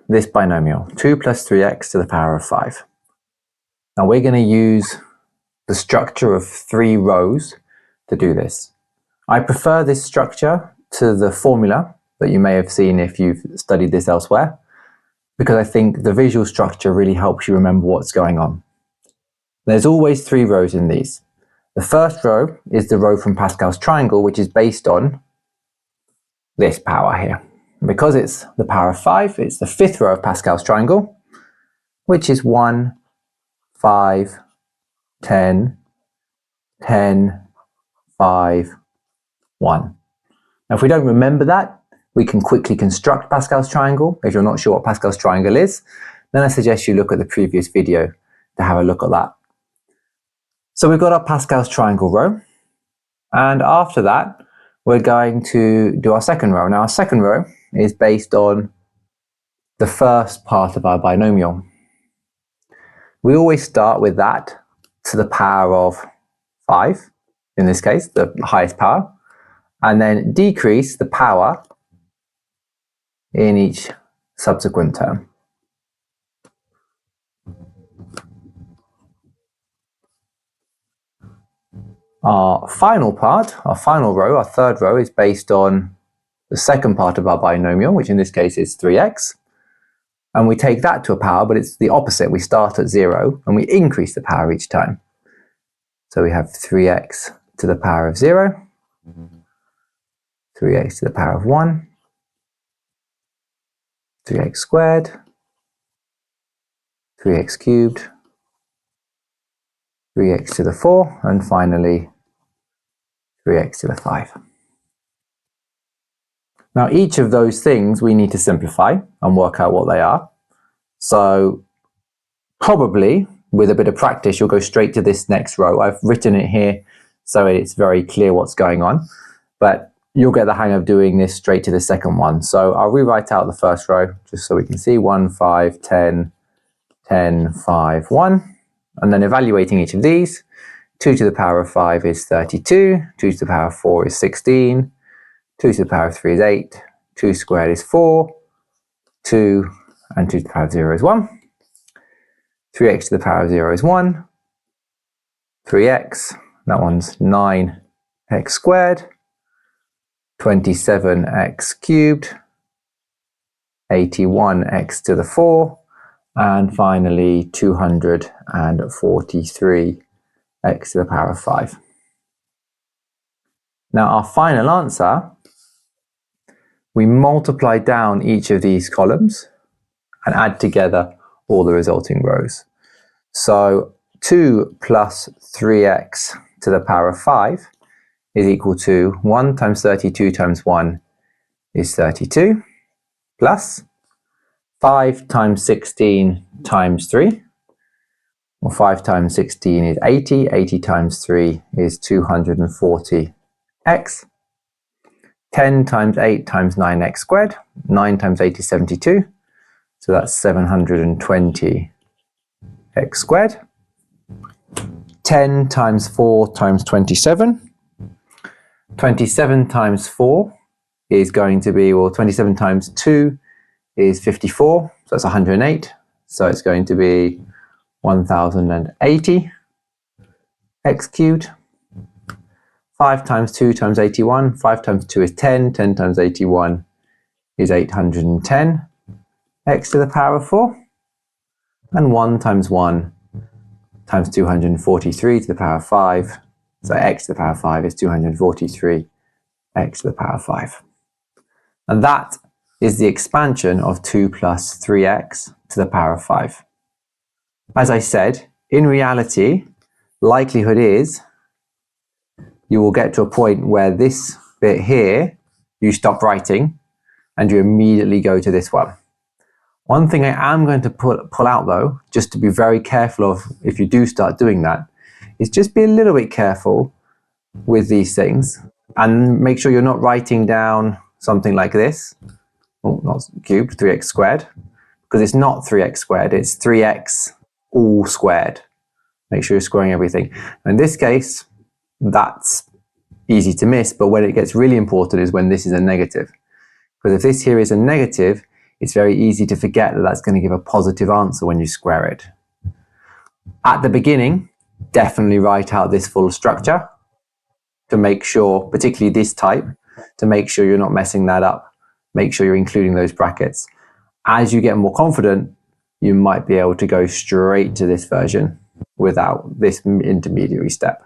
this binomial, 2 plus 3x to the power of 5. Now we're going to use the structure of 3 rows to do this. I prefer this structure to the formula that you may have seen if you've studied this elsewhere, because I think the visual structure really helps you remember what's going on. There's always 3 rows in these. The first row is the row from Pascal's triangle, which is based on this power here. And because it's the power of 5, it's the 5th row of Pascal's triangle, which is 1, 5, 10, 10, 5, 1. Now, if we don't remember that, we can quickly construct Pascal's triangle. If you're not sure what Pascal's triangle is, then I suggest you look at the previous video to have a look at that. So we've got our Pascal's triangle row, and after that we're going to do our second row. Now our second row is based on the first part of our binomial. We always start with that to the power of 5, in this case the highest power, and then decrease the power in each subsequent term. Our final part, our final row, our third row, is based on the second part of our binomial, which in this case is 3x. And we take that to a power, but it's the opposite. We start at 0 and we increase the power each time. So we have 3x to the power of 0, 3x to the power of 1, 3x squared, 3x cubed, 3x to the 4, and finally 3x to the 5. Now each of those things we need to simplify and work out what they are. So probably with a bit of practice you'll go straight to this next row. I've written it here so it's very clear what's going on, but you'll get the hang of doing this straight to the second one. So I'll rewrite out the first row just so we can see 1, 5, 10, 10, 5, 1. And then evaluating each of these, 2 to the power of 5 is 32, 2 to the power of 4 is 16, 2 to the power of 3 is 8, 2 squared is 4, 2, and 2 to the power of 0 is 1. 3x to the power of 0 is 1, 3x, that one's 9x squared, 27x cubed, 81x to the 4, and finally 243x to the power of 5. Now our final answer, we multiply down each of these columns and add together all the resulting rows. So 2 plus 3x to the power of 5 is equal to 1 times 32 times 1 is 32, plus 5 times 16 times 3, or 5 times 16 is 80, 80 times 3 is 240x, 10 times 8 times 9x squared, 9 times 8 is 72, so that's 720x squared, 10 times 4 times 27, 27 times 4 is going to be, well 27 times 2 is 54, so that's 108, so it's going to be 1080 x cubed. 5 times 2 times 81, 5 times 2 is 10, 10 times 81 is 810 x to the power of 4, and 1 times 1 times 243 to the power of 5, so x to the power of 5 is 243 x to the power of 5. And that is the expansion of 2 plus 3x to the power of 5. As I said, in reality, likelihood is you will get to a point where this bit here, you stop writing and you immediately go to this one. One thing I am going to pull out though, just to be very careful of if you do start doing that, is just be a little bit careful with these things and make sure you're not writing down something like this. Oh, not cubed, 3x squared, because it's not 3x squared, it's 3x all squared. Make sure you're squaring everything. In this case, that's easy to miss, but when it gets really important is when this is a negative. Because if this here is a negative, it's very easy to forget that that's going to give a positive answer when you square it. At the beginning, definitely write out this full structure to make sure, particularly this type, to make sure you're not messing that up. Make sure you're including those brackets. As you get more confident, you might be able to go straight to this version without this intermediary step.